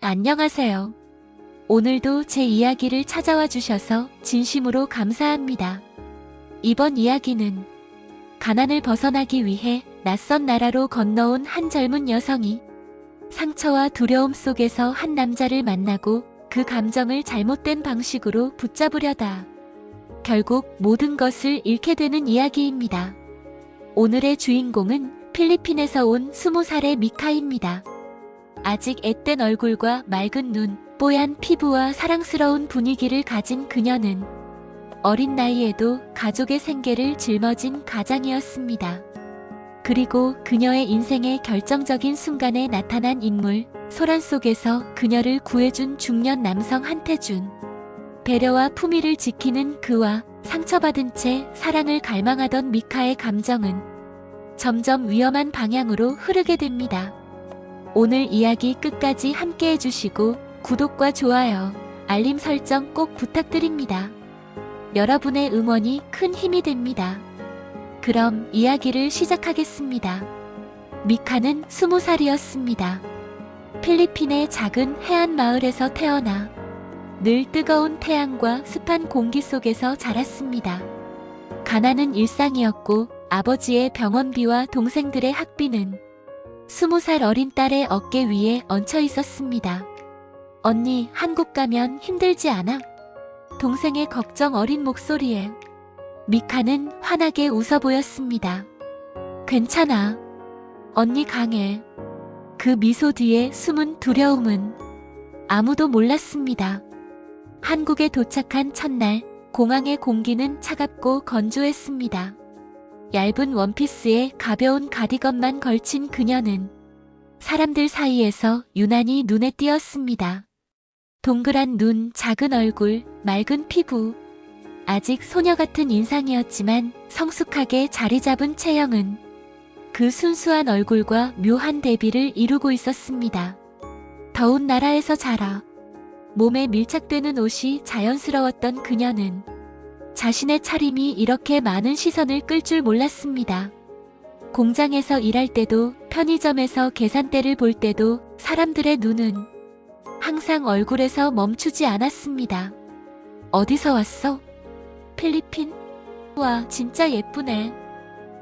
안녕하세요. 오늘도 제 이야기를 찾아와 주셔서 진심으로 감사합니다. 이번 이야기는 가난을 벗어나기 위해 낯선 나라로 건너온 한 젊은 여성이 상처와 두려움 속에서 한 남자를 만나고 그 감정을 잘못된 방식으로 붙잡으려다 결국 모든 것을 잃게 되는 이야기입니다. 오늘의 주인공은 필리핀에서 온 20살의 미카입니다. 아직 앳된 얼굴과 맑은 눈, 뽀얀 피부와 사랑스러운 분위기를 가진 그녀는 어린 나이에도 가족의 생계를 짊어진 가장이었습니다. 그리고 그녀의 인생의 결정적인 순간에 나타난 인물, 소란 속에서 그녀를 구해준 중년 남성 한태준. 배려와 품위를 지키는 그와 상처받은 채 사랑을 갈망하던 미카의 감정은 점점 위험한 방향으로 흐르게 됩니다. 오늘 이야기 끝까지 함께 해주시고 구독과 좋아요, 알림 설정 꼭 부탁드립니다. 여러분의 응원이 큰 힘이 됩니다. 그럼 이야기를 시작하겠습니다. 미카는 20살이었습니다. 필리핀의 작은 해안 마을에서 태어나 늘 뜨거운 태양과 습한 공기 속에서 자랐습니다. 가난은 일상이었고 아버지의 병원비와 동생들의 학비는 20살 어린 딸의 어깨 위에 얹혀 있었습니다. 언니, 한국 가면 힘들지 않아? 동생의 걱정 어린 목소리에 미카는 환하게 웃어 보였습니다. 괜찮아. 언니 강해. 그 미소 뒤에 숨은 두려움은 아무도 몰랐습니다. 한국에 도착한 첫날, 공항의 공기는 차갑고 건조했습니다. 얇은 원피스에 가벼운 가디건만 걸친 그녀는 사람들 사이에서 유난히 눈에 띄었습니다. 동그란 눈, 작은 얼굴, 맑은 피부. 아직 소녀 같은 인상이었지만 성숙하게 자리 잡은 체형은 그 순수한 얼굴과 묘한 대비를 이루고 있었습니다. 더운 나라에서 자라 몸에 밀착되는 옷이 자연스러웠던 그녀는 자신의 차림이 이렇게 많은 시선을 끌 줄 몰랐습니다. 공장에서 일할 때도, 편의점에서 계산대를 볼 때도 사람들의 눈은 항상 얼굴에서 멈추지 않았습니다. 어디서 왔어? 필리핀? 와, 진짜 예쁘네.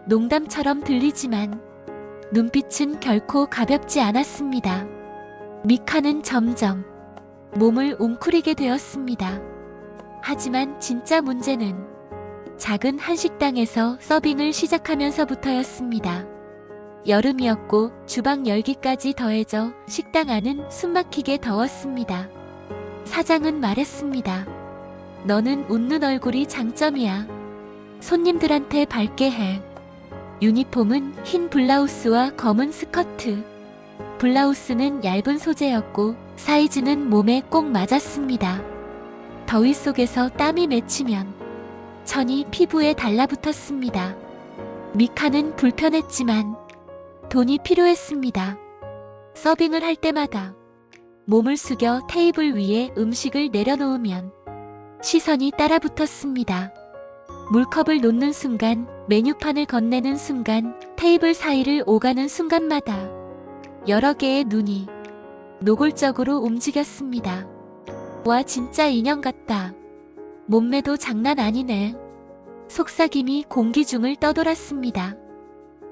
농담처럼 들리지만 눈빛은 결코 가볍지 않았습니다. 미카는 점점 몸을 웅크리게 되었습니다. 하지만 진짜 문제는 작은 한식당에서 서빙을 시작하면서부터였습니다. 여름이었고 주방 열기까지 더해져 식당 안은 숨막히게 더웠습니다. 사장은 말했습니다. 너는 웃는 얼굴이 장점이야. 손님들한테 밝게 해. 유니폼은 흰 블라우스와 검은 스커트. 블라우스는 얇은 소재였고 사이즈는 몸에 꼭 맞았습니다. 더위 속에서 땀이 맺히면 천이 피부에 달라붙었습니다. 미카는 불편했지만 돈이 필요했습니다. 서빙을 할 때마다 몸을 숙여 테이블 위에 음식을 내려놓으면 시선이 따라붙었습니다. 물컵을 놓는 순간, 메뉴판을 건네는 순간, 테이블 사이를 오가는 순간마다 여러 개의 눈이 노골적으로 움직였습니다. 와, 진짜 인형 같다. 몸매도 장난 아니네. 속삭임이 공기 중을 떠돌았습니다.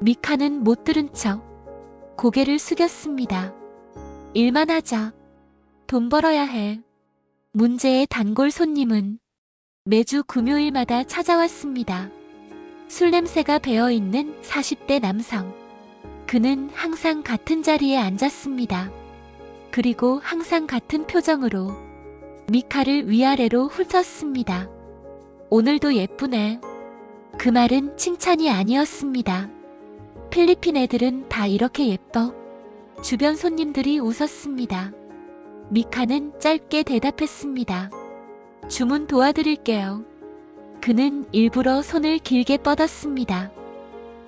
미카는 못 들은 척 고개를 숙였습니다. 일만 하자. 돈 벌어야 해. 문제의 단골 손님은 매주 금요일마다 찾아왔습니다. 술 냄새가 배어있는 40대 남성. 그는 항상 같은 자리에 앉았습니다. 그리고 항상 같은 표정으로 미카를 위아래로 훑었습니다. 오늘도 예쁘네. 그 말은 칭찬이 아니었습니다. 필리핀 애들은 다 이렇게 예뻐. 주변 손님들이 웃었습니다. 미카는 짧게 대답했습니다. 주문 도와드릴게요. 그는 일부러 손을 길게 뻗었습니다.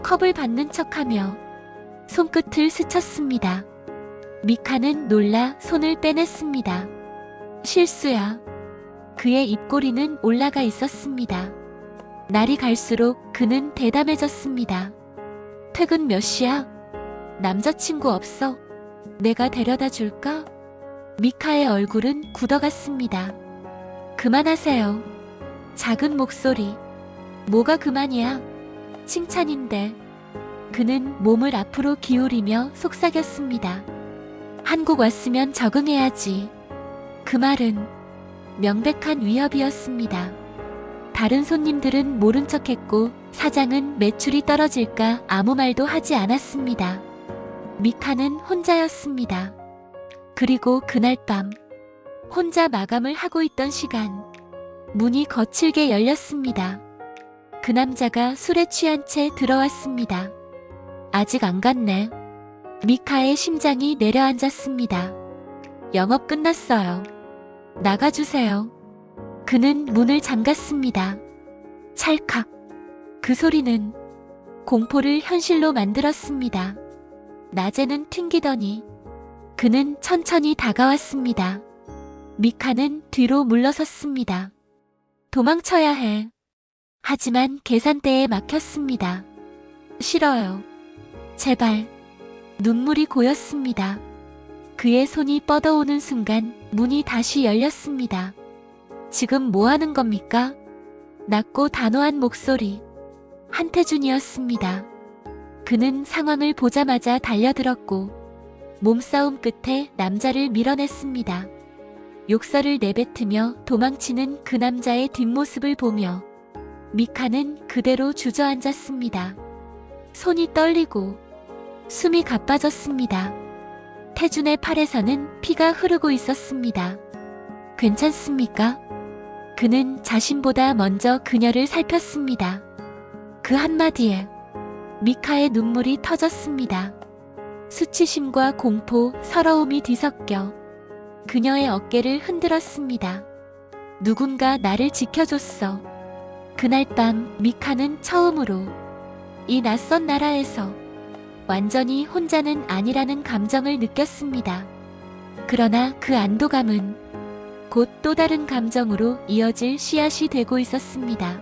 컵을 받는 척하며 손끝을 스쳤습니다. 미카는 놀라 손을 빼냈습니다. 실수야. 그의 입꼬리는 올라가 있었습니다. 날이 갈수록 그는 대담해졌습니다. 퇴근 몇 시야? 남자친구 없어? 내가 데려다 줄까? 미카의 얼굴은 굳어갔습니다. 그만하세요. 작은 목소리. 뭐가 그만이야? 칭찬인데. 그는 몸을 앞으로 기울이며 속삭였습니다. 한국 왔으면 적응해야지. 그 말은 명백한 위협이었습니다. 다른 손님들은 모른 척했고 사장은 매출이 떨어질까 아무 말도 하지 않았습니다. 미카는 혼자였습니다. 그리고 그날 밤 혼자 마감을 하고 있던 시간 문이 거칠게 열렸습니다. 그 남자가 술에 취한 채 들어왔습니다. 아직 안 갔네. 미카의 심장이 내려앉았습니다. 영업 끝났어요. 나가주세요. 그는 문을 잠갔습니다. 찰칵. 그 소리는 공포를 현실로 만들었습니다. 낮에는 튕기더니 그는 천천히 다가왔습니다. 미카는 뒤로 물러섰습니다. 도망쳐야 해. 하지만 계산대에 막혔습니다. 싫어요. 제발. 눈물이 고였습니다. 그의 손이 뻗어오는 순간 문이 다시 열렸습니다. 지금 뭐 하는 겁니까? 낮고 단호한 목소리. 한태준이었습니다. 그는 상황을 보자마자 달려들었고 몸싸움 끝에 남자를 밀어냈습니다. 욕설을 내뱉으며 도망치는 그 남자의 뒷모습을 보며 미카는 그대로 주저앉았습니다. 손이 떨리고 숨이 가빠졌습니다. 태준의 팔에서는 피가 흐르고 있었습니다. 괜찮습니까? 그는 자신보다 먼저 그녀를 살폈습니다. 그 한마디에 미카의 눈물이 터졌습니다. 수치심과 공포, 서러움이 뒤섞여 그녀의 어깨를 흔들었습니다. 누군가 나를 지켜줬어. 그날 밤 미카는 처음으로 이 낯선 나라에서 완전히 혼자는 아니라는 감정을 느꼈습니다. 그러나 그 안도감은 곧 또 다른 감정으로 이어질 씨앗이 되고 있었습니다.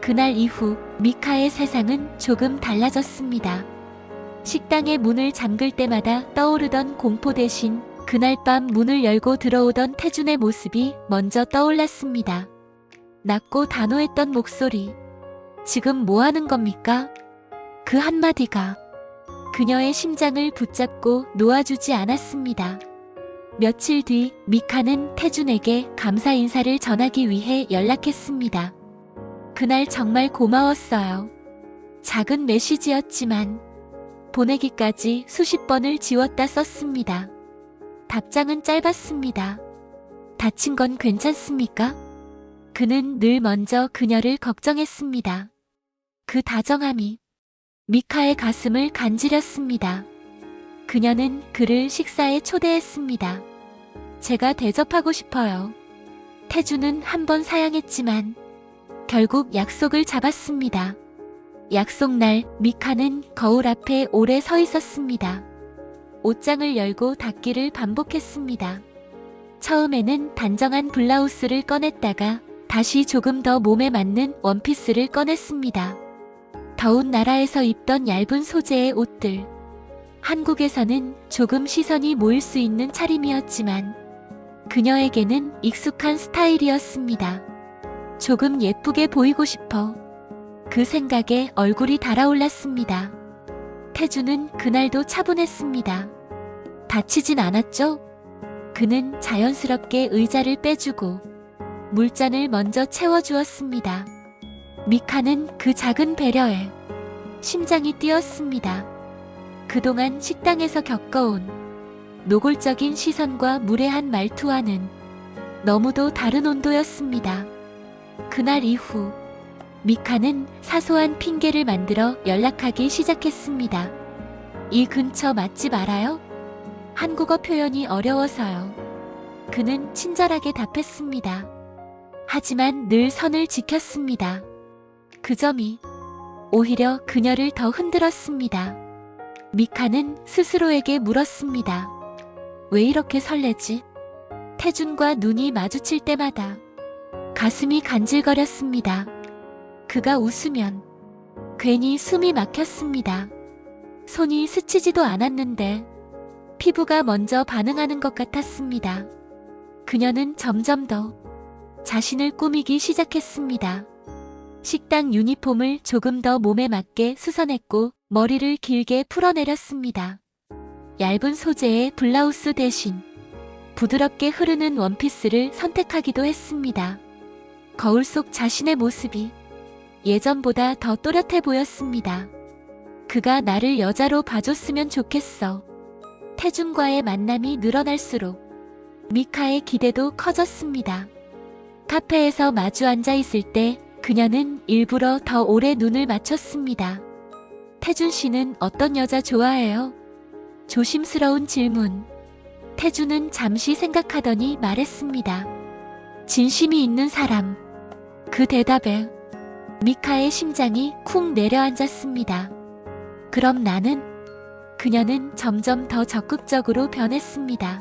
그날 이후 미카의 세상은 조금 달라졌습니다. 식당의 문을 잠글 때마다 떠오르던 공포 대신 그날 밤 문을 열고 들어오던 태준의 모습이 먼저 떠올랐습니다. 낮고 단호했던 목소리. 지금 뭐 하는 겁니까? 그 한마디가 그녀의 심장을 붙잡고 놓아주지 않았습니다. 며칠 뒤 미카는 태준에게 감사 인사를 전하기 위해 연락했습니다. 그날 정말 고마웠어요. 작은 메시지였지만 보내기까지 수십 번을 지웠다 썼습니다. 답장은 짧았습니다. 다친 건 괜찮습니까? 그는 늘 먼저 그녀를 걱정했습니다. 그 다정함이 미카의 가슴을 간지렸습니다. 그녀는 그를 식사에 초대했습니다. 제가 대접하고 싶어요. 태준은 한 번 사양했지만 결국 약속을 잡았습니다. 약속날 미카는 거울 앞에 오래 서 있었습니다. 옷장을 열고 닫기를 반복했습니다. 처음에는 단정한 블라우스를 꺼냈다가 다시 조금 더 몸에 맞는 원피스를 꺼냈습니다. 더운 나라에서 입던 얇은 소재의 옷들. 한국에서는 조금 시선이 모일 수 있는 차림이었지만 그녀에게는 익숙한 스타일이었습니다. 조금 예쁘게 보이고 싶어. 그 생각에 얼굴이 달아올랐습니다. 태준은 그날도 차분했습니다. 다치진 않았죠? 그는 자연스럽게 의자를 빼주고 물잔을 먼저 채워주었습니다. 미카는 그 작은 배려에 심장이 뛰었습니다. 그동안 식당에서 겪어온 노골적인 시선과 무례한 말투와는 너무도 다른 온도였습니다. 그날 이후 미카는 사소한 핑계를 만들어 연락하기 시작했습니다. 이 근처 맛집 알아요? 한국어 표현이 어려워서요. 그는 친절하게 답했습니다. 하지만 늘 선을 지켰습니다. 그 점이 오히려 그녀를 더 흔들었습니다. 미카는 스스로에게 물었습니다. 왜 이렇게 설레지? 태준과 눈이 마주칠 때마다 가슴이 간질거렸습니다. 그가 웃으면 괜히 숨이 막혔습니다. 손이 스치지도 않았는데 피부가 먼저 반응하는 것 같았습니다. 그녀는 점점 더 자신을 꾸미기 시작했습니다. 식당 유니폼을 조금 더 몸에 맞게 수선했고 머리를 길게 풀어내렸습니다. 얇은 소재의 블라우스 대신 부드럽게 흐르는 원피스를 선택하기도 했습니다. 거울 속 자신의 모습이 예전보다 더 또렷해 보였습니다. 그가 나를 여자로 봐줬으면 좋겠어. 태준과의 만남이 늘어날수록 미카의 기대도 커졌습니다. 카페에서 마주 앉아 있을 때 그녀는 일부러 더 오래 눈을 맞췄습니다. 태준 씨는 어떤 여자 좋아해요? 조심스러운 질문. 태준은 잠시 생각하더니 말했습니다. 진심이 있는 사람. 그 대답에 미카의 심장이 쿵 내려앉았습니다. 그럼 나는? 그녀는 점점 더 적극적으로 변했습니다.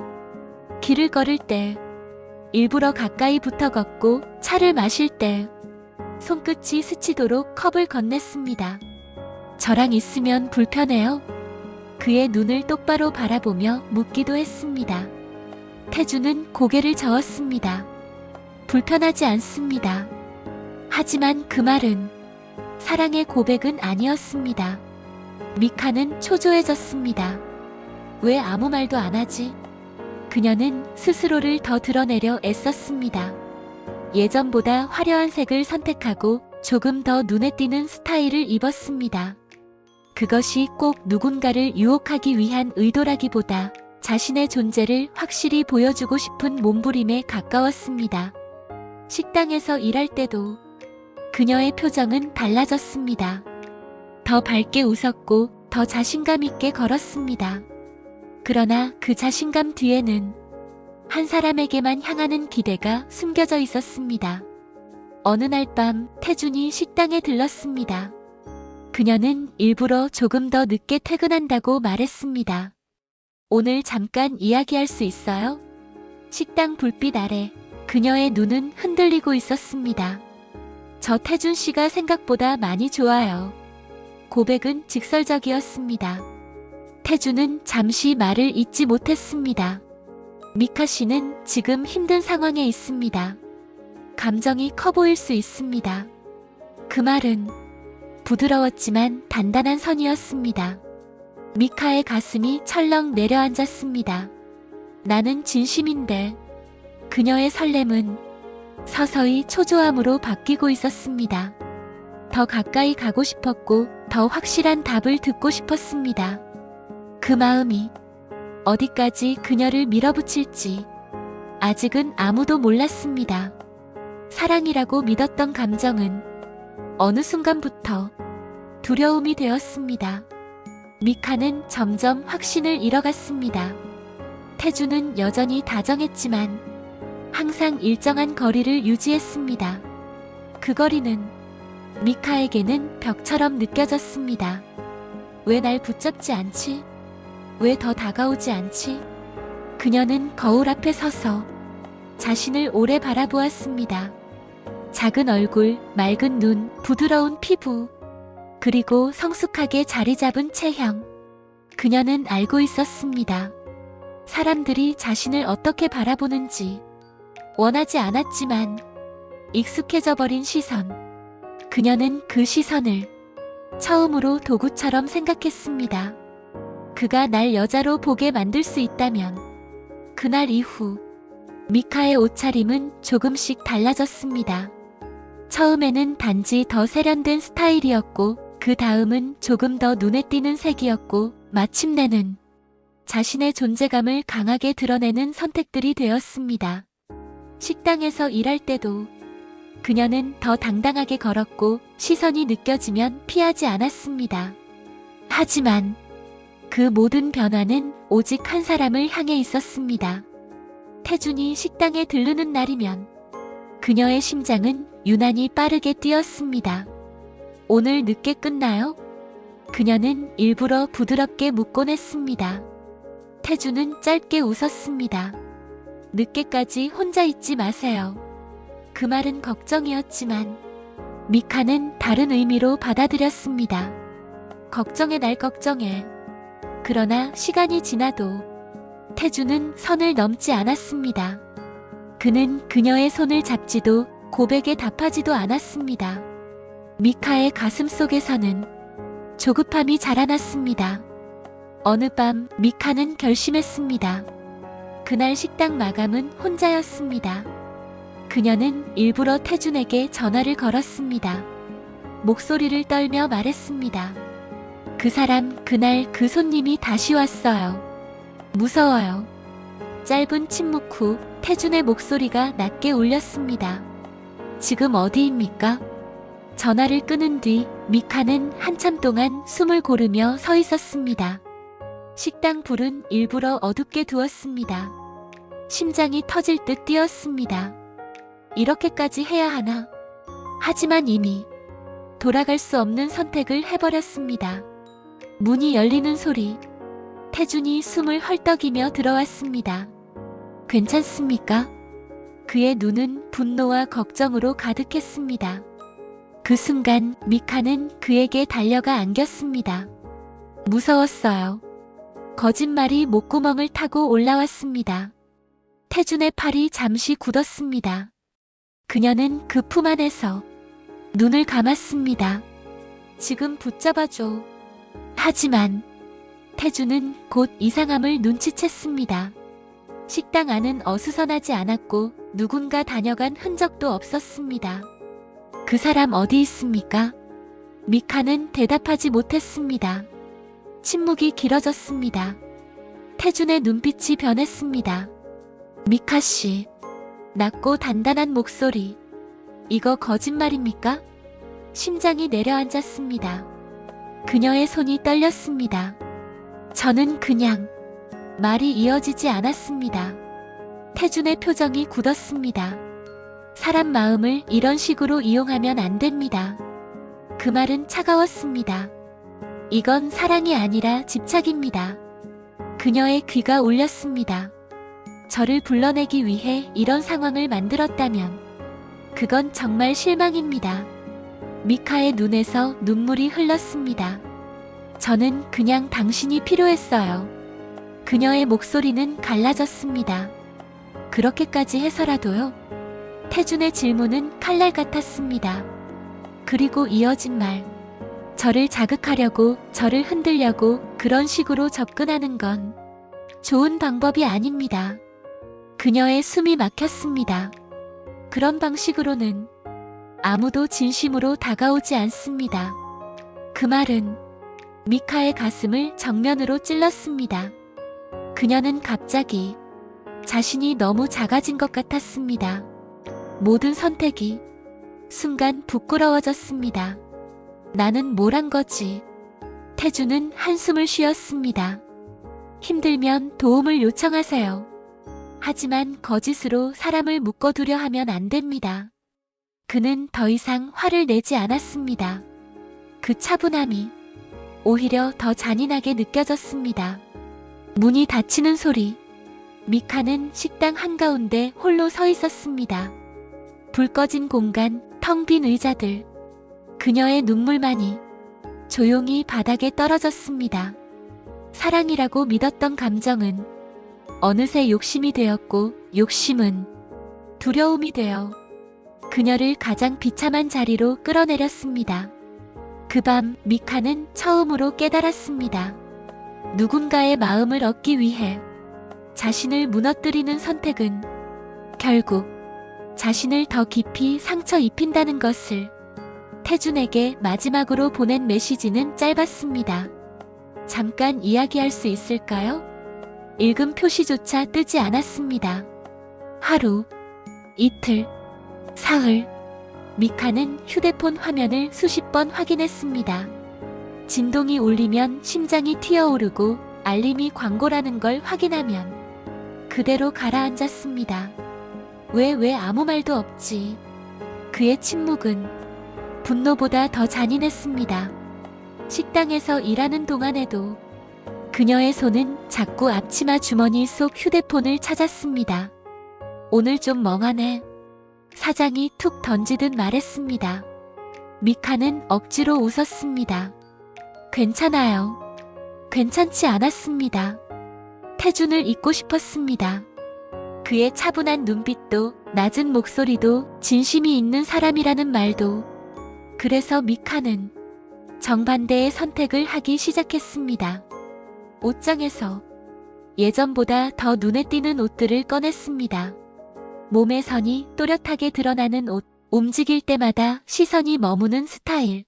길을 걸을 때 일부러 가까이 붙어 걷고 차를 마실 때 손끝이 스치도록 컵을 건넸습니다. 저랑 있으면 불편해요? 그의 눈을 똑바로 바라보며 묻기도 했습니다. 태준은 고개를 저었습니다. 불편하지 않습니다. 하지만 그 말은 사랑의 고백은 아니었습니다. 미카는 초조해졌습니다. 왜 아무 말도 안 하지? 그녀는 스스로를 더 드러내려 애썼습니다. 예전보다 화려한 색을 선택하고 조금 더 눈에 띄는 스타일을 입었습니다. 그것이 꼭 누군가를 유혹하기 위한 의도라기보다 자신의 존재를 확실히 보여주고 싶은 몸부림에 가까웠습니다. 식당에서 일할 때도 그녀의 표정은 달라졌습니다. 더 밝게 웃었고 더 자신감 있게 걸었습니다. 그러나 그 자신감 뒤에는 한 사람에게만 향하는 기대가 숨겨져 있었습니다. 어느 날 밤 태준이 식당에 들렀습니다. 그녀는 일부러 조금 더 늦게 퇴근한다고 말했습니다. 오늘 잠깐 이야기할 수 있어요? 식당 불빛 아래 그녀의 눈은 흔들리고 있었습니다. 저 태준 씨가 생각보다 많이 좋아요. 고백은 직설적이었습니다. 태준은 잠시 말을 잇지 못했습니다. 미카 씨는 지금 힘든 상황에 있습니다. 감정이 커 보일 수 있습니다. 그 말은 부드러웠지만 단단한 선이었습니다. 미카의 가슴이 철렁 내려앉았습니다. 나는 진심인데 그녀의 설렘은 서서히 초조함으로 바뀌고 있었습니다. 더 가까이 가고 싶었고 더 확실한 답을 듣고 싶었습니다. 그 마음이 어디까지 그녀를 밀어붙일지 아직은 아무도 몰랐습니다. 사랑이라고 믿었던 감정은 어느 순간부터 두려움이 되었습니다. 미카는 점점 확신을 잃어갔습니다. 태준은 여전히 다정했지만 항상 일정한 거리를 유지했습니다. 그 거리는 미카에게는 벽처럼 느껴졌습니다. 왜 날 붙잡지 않지? 왜 더 다가오지 않지? 그녀는 거울 앞에 서서 자신을 오래 바라보았습니다. 작은 얼굴, 맑은 눈, 부드러운 피부, 그리고 성숙하게 자리 잡은 체형. 그녀는 알고 있었습니다. 사람들이 자신을 어떻게 바라보는지 원하지 않았지만 익숙해져 버린 시선. 그녀는 그 시선을 처음으로 도구처럼 생각했습니다. 그가 날 여자로 보게 만들 수 있다면 그날 이후 미카의 옷차림은 조금씩 달라졌습니다. 처음에는 단지 더 세련된 스타일이었고 그 다음은 조금 더 눈에 띄는 색이었고 마침내는 자신의 존재감을 강하게 드러내는 선택들이 되었습니다. 식당에서 일할 때도 그녀는 더 당당하게 걸었고 시선이 느껴지면 피하지 않았습니다. 하지만 그 모든 변화는 오직 한 사람을 향해 있었습니다. 태준이 식당에 들르는 날이면 그녀의 심장은 유난히 빠르게 뛰었습니다. 오늘 늦게 끝나요? 그녀는 일부러 부드럽게 묻곤 했습니다. 태준은 짧게 웃었습니다. 늦게까지 혼자 있지 마세요. 그 말은 걱정이었지만 미카는 다른 의미로 받아들였습니다. 걱정해 날 걱정해. 그러나 시간이 지나도 태주는 선을 넘지 않았습니다. 그는 그녀의 손을 잡지도 고백에 답하지도 않았습니다. 미카의 가슴 속에서는 조급함이 자라났습니다. 어느 밤 미카는 결심했습니다. 그날 식당 마감은 혼자였습니다. 그녀는 일부러 태준에게 전화를 걸었습니다. 목소리를 떨며 말했습니다. 그 사람, 그날 그 손님이 다시 왔어요. 무서워요. 짧은 침묵 후 태준의 목소리가 낮게 울렸습니다. 지금 어디입니까? 전화를 끊은 뒤 미카는 한참 동안 숨을 고르며 서 있었습니다. 식당 불은 일부러 어둡게 두었습니다. 심장이 터질 듯 뛰었습니다. 이렇게까지 해야 하나? 하지만 이미 돌아갈 수 없는 선택을 해버렸습니다. 문이 열리는 소리. 태준이 숨을 헐떡이며 들어왔습니다. 괜찮습니까? 그의 눈은 분노와 걱정으로 가득했습니다. 그 순간 미카는 그에게 달려가 안겼습니다. 무서웠어요. 거짓말이 목구멍을 타고 올라왔습니다. 태준의 팔이 잠시 굳었습니다. 그녀는 그 품 안에서 눈을 감았습니다. 지금 붙잡아줘. 하지만 태준은 곧 이상함을 눈치챘습니다. 식당 안은 어수선하지 않았고 누군가 다녀간 흔적도 없었습니다. 그 사람 어디 있습니까? 미카는 대답하지 못했습니다. 침묵이 길어졌습니다. 태준의 눈빛이 변했습니다. 미카 씨. 낮고 단단한 목소리. 이거 거짓말입니까? 심장이 내려앉았습니다. 그녀의 손이 떨렸습니다. 저는 그냥 말이 이어지지 않았습니다. 태준의 표정이 굳었습니다. 사람 마음을 이런 식으로 이용하면 안 됩니다. 그 말은 차가웠습니다. 이건 사랑이 아니라 집착입니다. 그녀의 귀가 울렸습니다. 저를 불러내기 위해 이런 상황을 만들었다면 그건 정말 실망입니다. 미카의 눈에서 눈물이 흘렀습니다. 저는 그냥 당신이 필요했어요. 그녀의 목소리는 갈라졌습니다. 그렇게까지 해서라도요? 태준의 질문은 칼날 같았습니다. 그리고 이어진 말. 저를 자극하려고, 저를 흔들려고 그런 식으로 접근하는 건 좋은 방법이 아닙니다. 그녀의 숨이 막혔습니다. 그런 방식으로는 아무도 진심으로 다가오지 않습니다. 그 말은 미카의 가슴을 정면으로 찔렀습니다. 그녀는 갑자기 자신이 너무 작아진 것 같았습니다. 모든 선택이 순간 부끄러워졌습니다. 나는 뭘 한 거지? 태준은 한숨을 쉬었습니다. 힘들면 도움을 요청하세요. 하지만 거짓으로 사람을 묶어두려 하면 안 됩니다. 그는 더 이상 화를 내지 않았습니다. 그 차분함이 오히려 더 잔인하게 느껴졌습니다. 문이 닫히는 소리. 미카는 식당 한가운데 홀로 서 있었습니다. 불 꺼진 공간, 텅 빈 의자들. 그녀의 눈물만이 조용히 바닥에 떨어졌습니다. 사랑이라고 믿었던 감정은 어느새 욕심이 되었고 욕심은 두려움이 되어 그녀를 가장 비참한 자리로 끌어내렸습니다. 그 밤 미카는 처음으로 깨달았습니다. 누군가의 마음을 얻기 위해 자신을 무너뜨리는 선택은 결국 자신을 더 깊이 상처 입힌다는 것을. 태준에게 마지막으로 보낸 메시지는 짧았습니다. 잠깐 이야기할 수 있을까요? 읽음 표시조차 뜨지 않았습니다. 하루, 이틀, 사흘. 미카는 휴대폰 화면을 수십 번 확인했습니다. 진동이 울리면 심장이 튀어오르고 알림이 광고라는 걸 확인하면 그대로 가라앉았습니다. 왜 아무 말도 없지? 그의 침묵은 분노보다 더 잔인했습니다. 식당에서 일하는 동안에도 그녀의 손은 자꾸 앞치마 주머니 속 휴대폰을 찾았습니다. 오늘 좀 멍하네. 사장이 툭 던지듯 말했습니다. 미카는 억지로 웃었습니다. 괜찮아요. 괜찮지 않았습니다. 태준을 잊고 싶었습니다. 그의 차분한 눈빛도 낮은 목소리도 진심이 있는 사람이라는 말도. 그래서 미카는 정반대의 선택을 하기 시작했습니다. 옷장에서 예전보다 더 눈에 띄는 옷들을 꺼냈습니다. 몸의 선이 또렷하게 드러나는 옷, 움직일 때마다 시선이 머무는 스타일.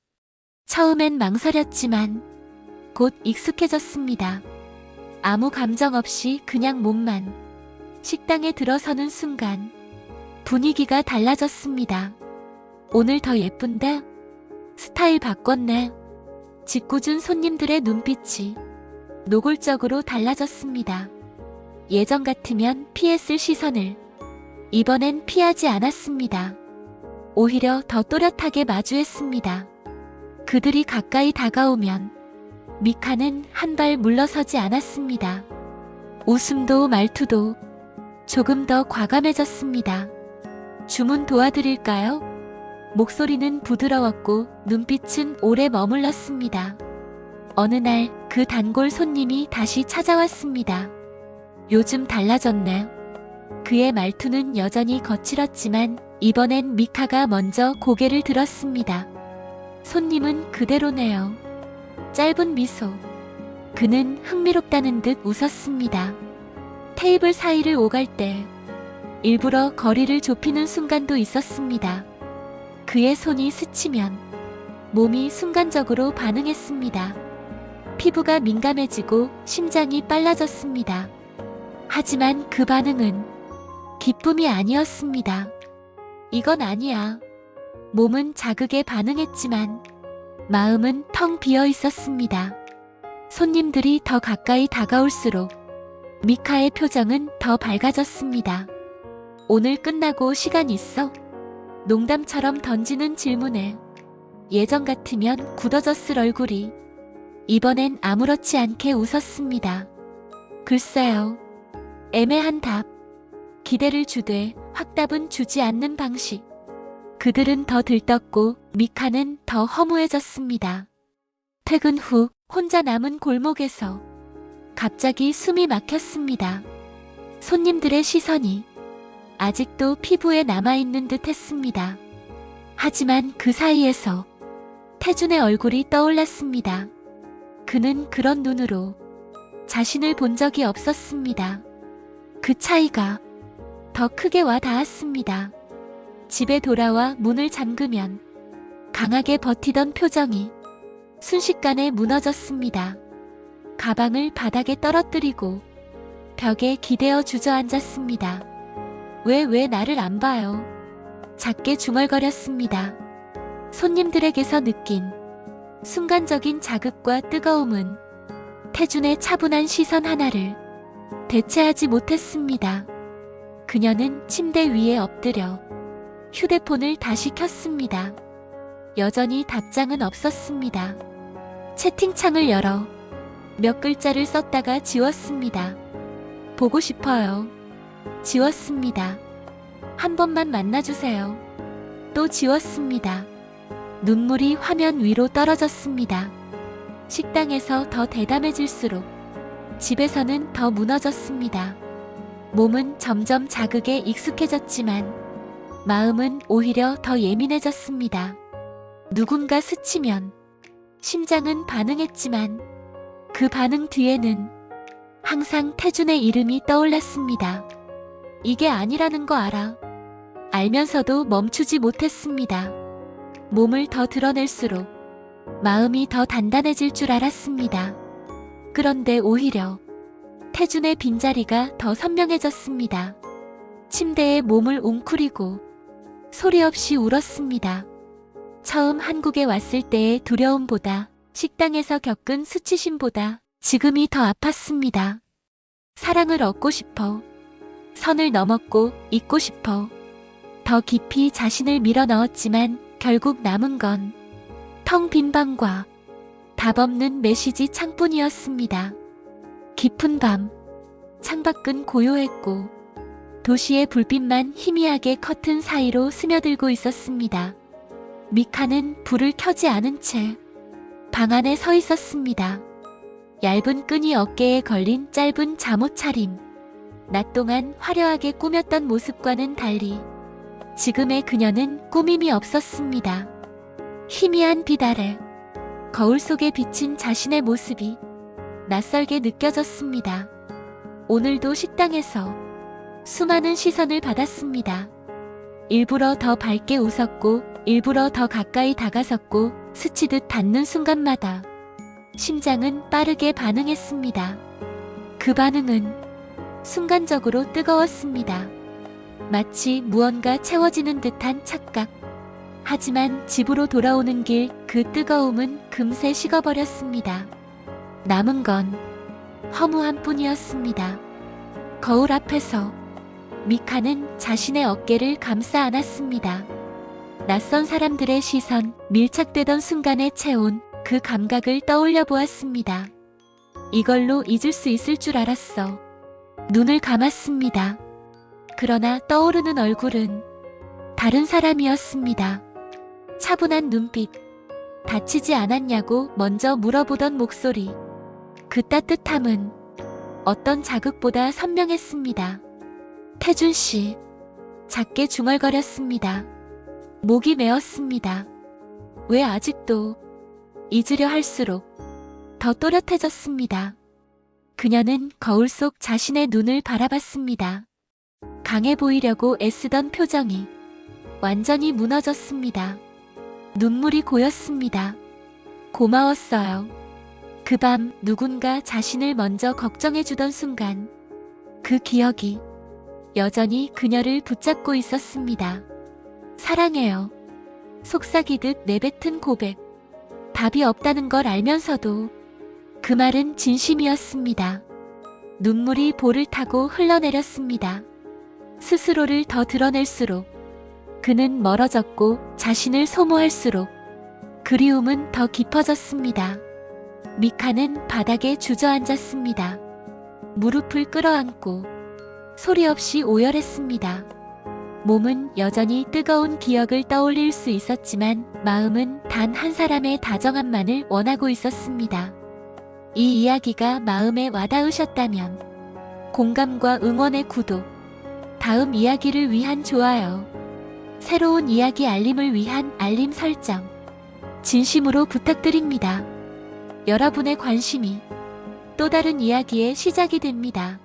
처음엔 망설였지만 곧 익숙해졌습니다. 아무 감정 없이 그냥 몸만. 식당에 들어서는 순간 분위기가 달라졌습니다. 오늘 더 예쁜데? 스타일 바꿨네. 짓궂은 손님들의 눈빛이 노골적으로 달라졌습니다. 예전 같으면 피했을 시선을 이번엔 피하지 않았습니다. 오히려 더 또렷하게 마주했습니다. 그들이 가까이 다가오면 미카는 한 발 물러서지 않았습니다. 웃음도 말투도 조금 더 과감해졌습니다. 주문 도와드릴까요? 목소리는 부드러웠고 눈빛은 오래 머물렀습니다. 어느 날 그 단골 손님이 다시 찾아왔습니다. 요즘 달라졌네. 그의 말투는 여전히 거칠었지만 이번엔 미카가 먼저 고개를 들었습니다. 손님은 그대로네요. 짧은 미소. 그는 흥미롭다는 듯 웃었습니다. 테이블 사이를 오갈 때 일부러 거리를 좁히는 순간도 있었습니다. 그의 손이 스치면 몸이 순간적으로 반응했습니다. 피부가 민감해지고 심장이 빨라졌습니다. 하지만 그 반응은 기쁨이 아니었습니다. 이건 아니야. 몸은 자극에 반응했지만 마음은 텅 비어 있었습니다. 손님들이 더 가까이 다가올수록 미카의 표정은 더 밝아졌습니다. 오늘 끝나고 시간 있어? 농담처럼 던지는 질문에 예전 같으면 굳어졌을 얼굴이 이번엔 아무렇지 않게 웃었습니다. 글쎄요. 애매한 답. 기대를 주되 확답은 주지 않는 방식. 그들은 더 들떴고 미카는 더 허무해졌습니다. 퇴근 후 혼자 남은 골목에서 갑자기 숨이 막혔습니다. 손님들의 시선이 아직도 피부에 남아있는 듯 했습니다. 하지만 그 사이에서 태준의 얼굴이 떠올랐습니다. 그는 그런 눈으로 자신을 본 적이 없었습니다. 그 차이가 더 크게 와 닿았습니다. 집에 돌아와 문을 잠그면 강하게 버티던 표정이 순식간에 무너졌습니다. 가방을 바닥에 떨어뜨리고 벽에 기대어 주저앉았습니다. 왜 나를 안 봐요? 작게 중얼거렸습니다. 손님들에게서 느낀 순간적인 자극과 뜨거움은 태준의 차분한 시선 하나를 대체하지 못했습니다. 그녀는 침대 위에 엎드려 휴대폰을 다시 켰습니다. 여전히 답장은 없었습니다. 채팅창을 열어 몇 글자를 썼다가 지웠습니다. 보고 싶어요. 지웠습니다. 한 번만 만나주세요. 또 지웠습니다. 눈물이 화면 위로 떨어졌습니다. 식당에서 더 대담해질수록 집에서는 더 무너졌습니다. 몸은 점점 자극에 익숙해졌지만 마음은 오히려 더 예민해졌습니다. 누군가 스치면 심장은 반응했지만 그 반응 뒤에는 항상 태준의 이름이 떠올랐습니다. 이게 아니라는 거 알아. 알면서도 멈추지 못했습니다. 몸을 더 드러낼수록 마음이 더 단단해질 줄 알았습니다. 그런데 오히려 태준의 빈자리가 더 선명해졌습니다. 침대에 몸을 웅크리고 소리 없이 울었습니다. 처음 한국에 왔을 때의 두려움보다 식당에서 겪은 수치심보다 지금이 더 아팠습니다. 사랑을 얻고 싶어. 선을 넘었고 잊고 싶어. 더 깊이 자신을 밀어넣었지만 결국 남은 건 텅 빈 방과 답 없는 메시지 창뿐이었습니다. 깊은 밤, 창밖은 고요했고 도시의 불빛만 희미하게 커튼 사이로 스며들고 있었습니다. 미카는 불을 켜지 않은 채 방 안에 서 있었습니다. 얇은 끈이 어깨에 걸린 짧은 잠옷 차림. 낮 동안 화려하게 꾸몄던 모습과는 달리 지금의 그녀는 꾸밈이 없었습니다. 희미한 빛 아래 거울 속에 비친 자신의 모습이 낯설게 느껴졌습니다. 오늘도 식당에서 수많은 시선을 받았습니다. 일부러 더 밝게 웃었고 일부러 더 가까이 다가섰고 스치듯 닿는 순간마다 심장은 빠르게 반응했습니다. 그 반응은 순간적으로 뜨거웠습니다. 마치 무언가 채워지는 듯한 착각. 하지만 집으로 돌아오는 길 그 뜨거움은 금세 식어버렸습니다. 남은 건 허무함 뿐이었습니다. 거울 앞에서 미카는 자신의 어깨를 감싸 안았습니다. 낯선 사람들의 시선, 밀착되던 순간에 채운 그 감각을 떠올려 보았습니다. 이걸로 잊을 수 있을 줄 알았어. 눈을 감았습니다. 그러나 떠오르는 얼굴은 다른 사람이었습니다. 차분한 눈빛, 다치지 않았냐고 먼저 물어보던 목소리. 그 따뜻함은 어떤 자극보다 선명했습니다. 태준 씨, 작게 중얼거렸습니다. 목이 메었습니다. 왜 아직도 잊으려 할수록 더 또렷해졌습니다. 그녀는 거울 속 자신의 눈을 바라봤습니다. 강해 보이려고 애쓰던 표정이 완전히 무너졌습니다. 눈물이 고였습니다. 고마웠어요. 그 밤 누군가 자신을 먼저 걱정해주던 순간 그 기억이 여전히 그녀를 붙잡고 있었습니다. 사랑해요. 속삭이듯 내뱉은 고백. 답이 없다는 걸 알면서도 그 말은 진심이었습니다. 눈물이 볼을 타고 흘러내렸습니다. 스스로를 더 드러낼수록 그는 멀어졌고 자신을 소모할수록 그리움은 더 깊어졌습니다. 미카는 바닥에 주저앉았습니다. 무릎을 끌어안고 소리 없이 오열했습니다. 몸은 여전히 뜨거운 기억을 떠올릴 수 있었지만 마음은 단 한 사람의 다정함만을 원하고 있었습니다. 이 이야기가 마음에 와닿으셨다면 공감과 응원의 구독, 다음 이야기를 위한 좋아요, 새로운 이야기 알림을 위한 알림 설정 진심으로 부탁드립니다. 여러분의 관심이 또 다른 이야기의 시작이 됩니다.